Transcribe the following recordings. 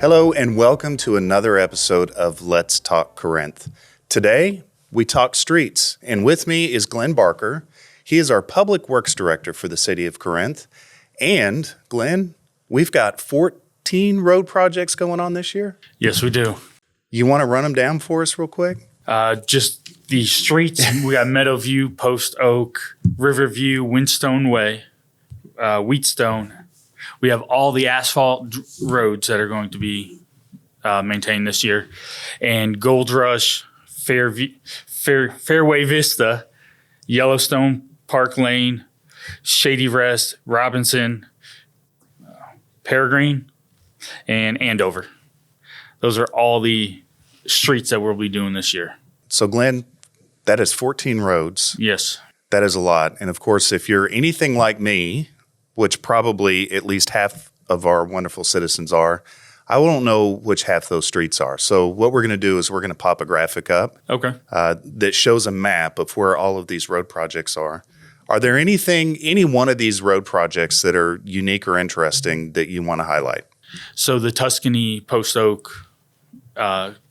Hello and welcome to another episode of Let's Talk Corinth. Today, we talk streets, and with me is Glenn Barker. He is our Public Works Director for the City of Corinth. And Glenn, we've got 14 road projects going on this year. Yes, we do. You want to run them down for us real quick? Just the streets. We got Meadowview, Post Oak, Riverview, Windstone Way, Wheatstone. We have all the asphalt roads that are going to be maintained this year. And Gold Rush, Fairway Vista, Yellowstone Park Lane, Shady Rest, Robinson, Peregrine, and Andover. Those are all the streets that we'll be doing this year. So Glenn, that is 14 roads. Yes. That is a lot. And of course, if you're anything like me, which probably at least half of our wonderful citizens are, I don't know which half those streets are. So what we're going to do is we're going to pop a graphic up that shows a map of where all of these road projects are. Are there any one of these road projects that are unique or interesting that you want to highlight? So the Tuscany Post Oak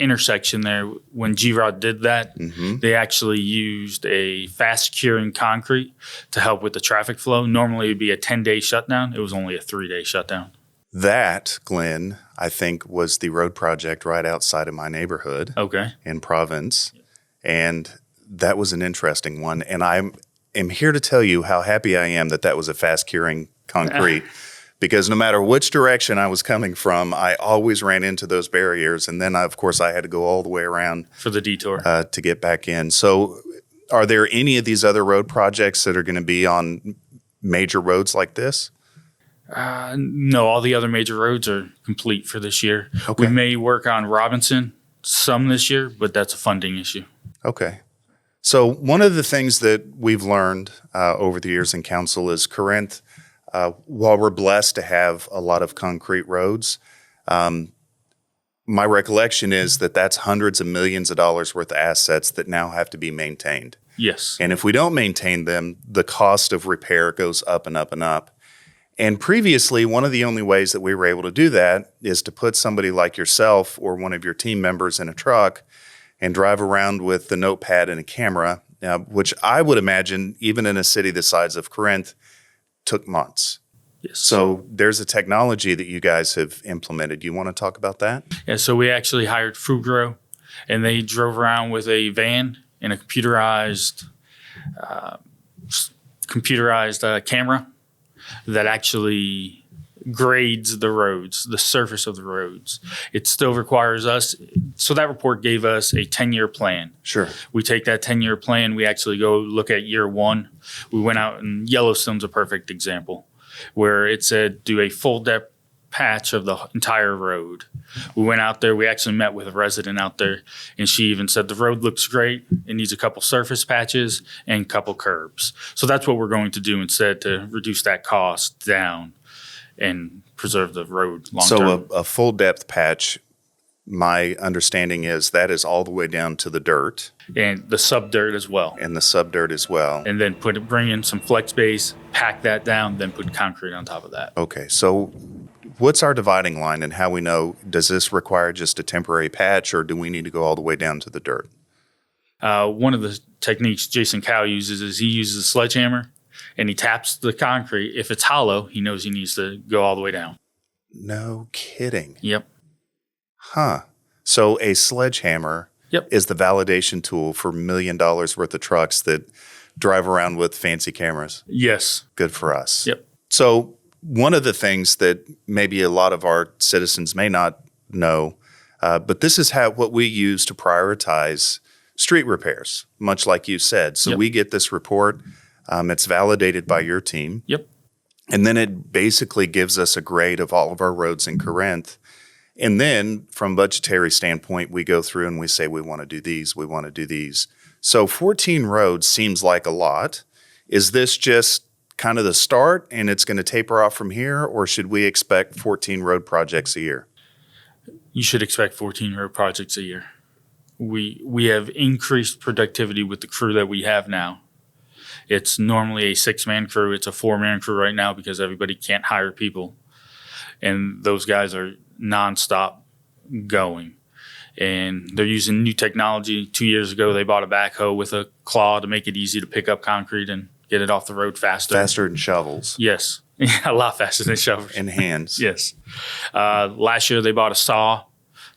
intersection there, when G-Rod did that, they actually used a fast curing concrete to help with the traffic flow. Normally it would be a 10-day shutdown. It was only a 3-day shutdown. That, Glenn, I think was the road project right outside of my neighborhood in Province. And that was an interesting one. And I am here to tell you how happy I am that was a fast curing concrete. Because no matter which direction I was coming from, I always ran into those barriers. And then, of course, I had to go all the way around for the detour to get back in. So are there any of these other road projects that are going to be on major roads like this? No, all the other major roads are complete for this year. We may work on Robinson some this year, but that's a funding issue. Okay. So one of the things that we've learned over the years in council is Corinth, while we're blessed to have a lot of concrete roads, my recollection is that that's hundreds of millions of dollars worth of assets that now have to be maintained. Yes. And if we don't maintain them, the cost of repair goes up and up and up. And previously, one of the only ways that we were able to do that is to put somebody like yourself or one of your team members in a truck and drive around with the notepad and a camera, which I would imagine, even in a city the size of Corinth, took months. Yes. So there's a technology that you guys have implemented. You want to talk about that? Yeah, so we actually hired Fugro, and they drove around with a van and a computerized camera that actually grades the roads, the surface of the roads. It still requires us. So that report gave us a 10-year plan. Sure. We take that 10-year plan. We actually go look at year one. We went out, and Yellowstone's a perfect example, where it said do a full depth patch of the entire road. We went out there. We actually met with a resident out there, and she even said the road looks great. It needs a couple surface patches and a couple curbs. So that's what we're going to do instead to reduce that cost down and preserve the road long term. So a full depth patch, my understanding is that is all the way down to the dirt. And the subdirt as well. And the subdirt as well. And then bring in some flex base, pack that down, then put concrete on top of that. Okay, so what's our dividing line and how we know, does this require just a temporary patch or do we need to go all the way down to the dirt? One of the techniques Jason Cow uses is he uses a sledgehammer and he taps the concrete. If it's hollow, he knows he needs to go all the way down. No kidding. Yep. Huh. So a sledgehammer is the validation tool for $1 million worth of trucks that drive around with fancy cameras. Yes. Good for us. Yep. So one of the things that maybe a lot of our citizens may not know, but this is what we use to prioritize street repairs, much like you said. So we get this report. It's validated by your team. Yep. And then it basically gives us a grade of all of our roads in Corinth. And then from a budgetary standpoint, we go through and we say, we want to do these, we want to do these. So 14 roads seems like a lot. Is this just kind of the start and it's going to taper off from here, or should we expect 14 road projects a year? You should expect 14 road projects a year. We have increased productivity with the crew that we have now. It's normally a 6-man crew. It's a 4-man crew right now because everybody can't hire people. And those guys are nonstop going. And they're using new technology. 2 years ago, they bought a backhoe with a claw to make it easy to pick up concrete and get it off the road faster. Faster than shovels. Yes. A lot faster than shovels. And hands. Yes. Last year, they bought a saw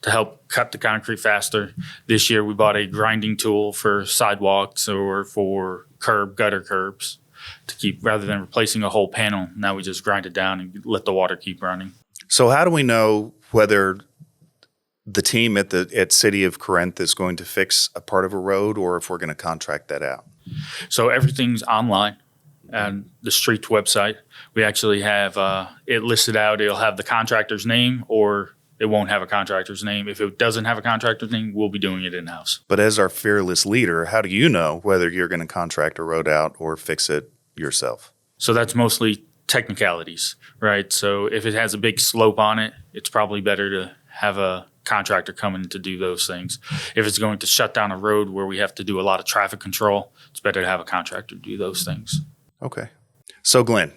to help cut the concrete faster. This year, we bought a grinding tool for sidewalks or for gutter curbs to keep, rather than replacing a whole panel. Now we just grind it down and let the water keep running. So how do we know whether the team at City of Corinth is going to fix a part of a road or if we're going to contract that out? So everything's online on the street's website. We actually have it listed out. It'll have the contractor's name or it won't have a contractor's name. If it doesn't have a contractor's name, we'll be doing it in-house. But as our fearless leader, how do you know whether you're going to contract a road out or fix it yourself? So that's mostly technicalities, right? So if it has a big slope on it, it's probably better to have a contractor come in to do those things. If it's going to shut down a road where we have to do a lot of traffic control, it's better to have a contractor do those things. Okay. So Glenn,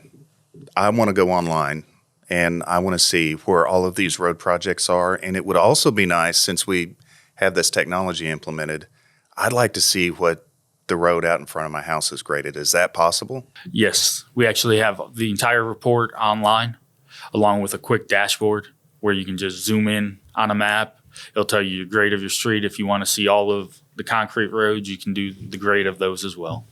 I want to go online and I want to see where all of these road projects are. And it would also be nice, since we have this technology implemented, I'd like to see what the road out in front of my house is graded. Is that possible? Yes. We actually have the entire report online along with a quick dashboard where you can just zoom in on a map. It'll tell you the grade of your street. If you want to see all of the concrete roads, you can do the grade of those as well.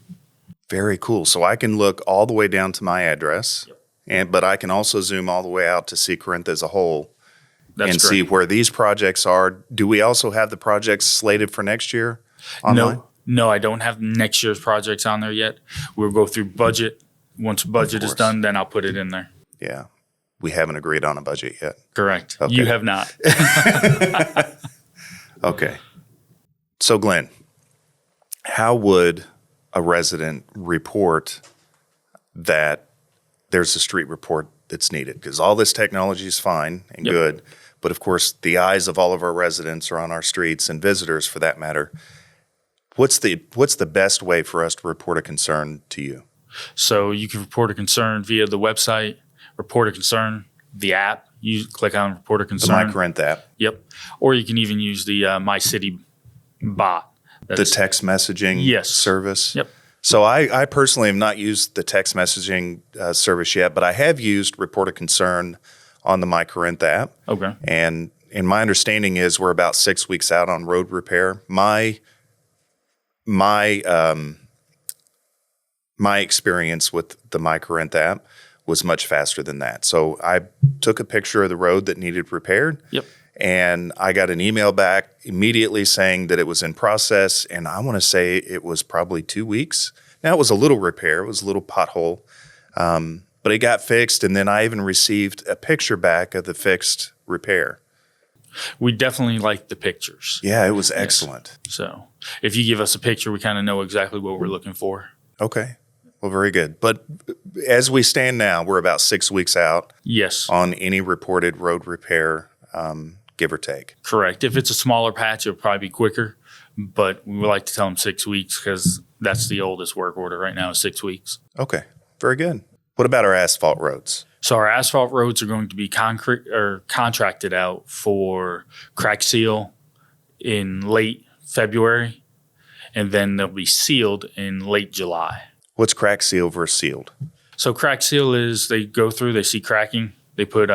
Very cool. So I can look all the way down to my address, but I can also zoom all the way out to see Corinth as a whole. That's and correct. see where these projects are. Do we also have the projects slated for next year online? No, I don't have next year's projects on there yet. We'll go through budget. Once budget is done, then I'll put it in there. Yeah. We haven't agreed on a budget yet. Correct. Okay. You have not. Okay. So Glenn, how would a resident report that there's a street report that's needed? Because all this technology is fine and good, but of course the eyes of all of our residents are on our streets and visitors for that matter. What's the best way for us to report a concern to you? So you can report a concern via the website, report a concern, the app. You click on report a The concern. My Corinth app. Yep. Or you can even use the My City bot. The text messaging service? Yep. So I personally have not used the text messaging service yet, but I have used Report a Concern on the My Corinth app. Okay. And my understanding is we're about 6 weeks out on road repair. My experience with the My Corinth app was much faster than that. So I took a picture of the road that needed repaired. Yep. And I got an email back immediately saying that it was in process. And I want to say it was probably 2 weeks. Now, it was a little repair. It was a little pothole. But it got fixed. And then I even received a picture back of the fixed repair. We definitely like the pictures. Yeah, it was excellent. So if you give us a picture, we kind of know exactly what we're looking for. Okay. Well, very good. But as we stand now, we're about 6 weeks out Yes. on any reported road repair, give or take. Correct. If it's a smaller patch, it'll probably be quicker. But we would like to tell them 6 weeks because that's the oldest work order right now is 6 weeks. Okay. Very good. What about our asphalt roads? So our asphalt roads are going to be concrete or contracted out for crack seal in late February, and then they'll be sealed in late July. What's crack seal versus sealed? So crack seal is they go through, they see cracking, they put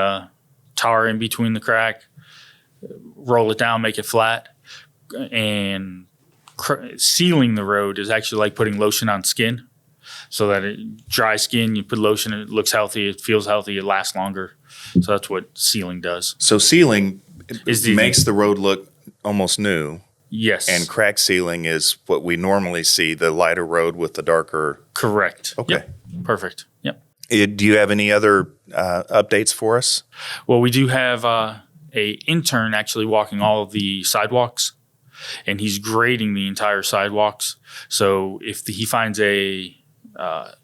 tar in between the crack, roll it down, make it flat, and sealing the road is actually like putting lotion on skin. So that dry skin, you put lotion, it looks healthy, it feels healthy, it lasts longer. So that's what sealing does. So sealing Is makes the road look almost new, Yes. and crack sealing is what we normally see, the lighter road with the darker. Correct. Okay. Yep. Perfect. Yep. Do you have any other updates for us? Well, we do have a intern actually walking all of the sidewalks, and he's grading the entire sidewalks. So if he finds a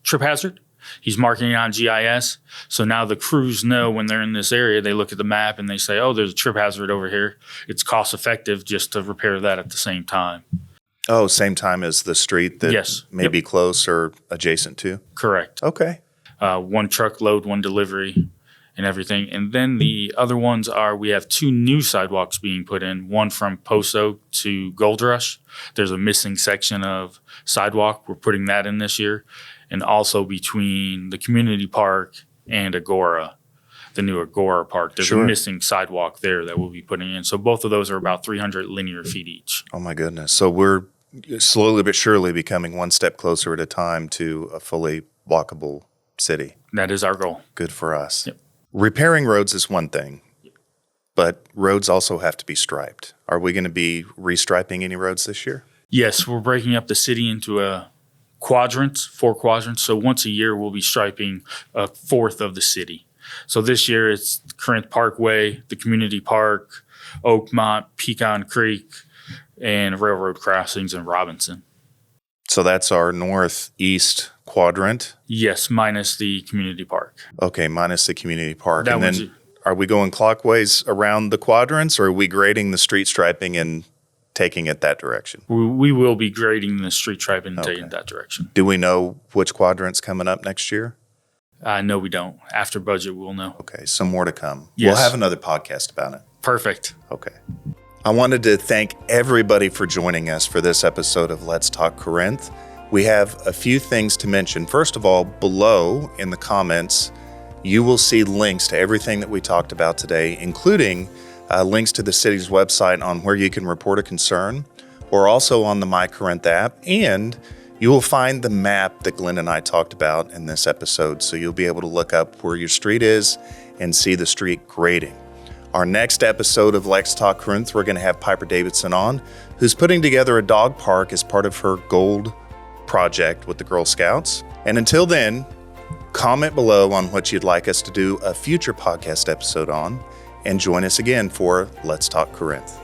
trip hazard, he's marking it on GIS. So now the crews know when they're in this area, they look at the map and they say, oh, there's a trip hazard over here. It's cost effective just to repair that at the same time. Oh, same time as the street that may be close or adjacent to? Correct. Okay. One truckload, one delivery. and everything. And then the other ones are, we have 2 new sidewalks being put in, one from Post Oak to Gold Rush. There's a missing section of sidewalk. We're putting that in this year. And also between the community park and Agora, the new Agora park, there's a missing sidewalk there that we'll be putting in. So both of those are about 300 linear feet each. Oh my goodness. So we're slowly but surely becoming one step closer at a time to a fully walkable city. That is our goal. Good for us. Yep. Repairing roads is one thing, but roads also have to be striped. Are we going to be restriping any roads this year? Yes, we're breaking up the city into quadrants, 4 quadrants. So once a year, we'll be striping a fourth of the city. So this year, it's Corinth Parkway, the community park, Oakmont, Pecan Creek, and railroad crossings in Robinson. So that's our northeast quadrant? Yes, minus the community park. Okay, minus the community park. That and then are we going clockwise around the quadrants, or are we grading the street striping and taking it that direction? We will be grading the street striping and taking it that direction. Do we know which quadrant's coming up next year? No, we don't. After budget, we'll know. Okay, so more to come. Yes. We'll have another podcast about it. Perfect. Okay. I wanted to thank everybody for joining us for this episode of Let's Talk Corinth. We have a few things to mention. First of all, below in the comments, you will see links to everything that we talked about today, including links to the city's website on where you can report a concern, or also on the My Corinth app. And you will find the map that Glenn and I talked about in this episode. So you'll be able to look up where your street is and see the street grading. Our next episode of Let's Talk Corinth, we're going to have Piper Davidson on, who's putting together a dog park as part of her gold project with the Girl Scouts. And until then, comment below on what you'd like us to do a future podcast episode on, and join us again for Let's Talk Corinth.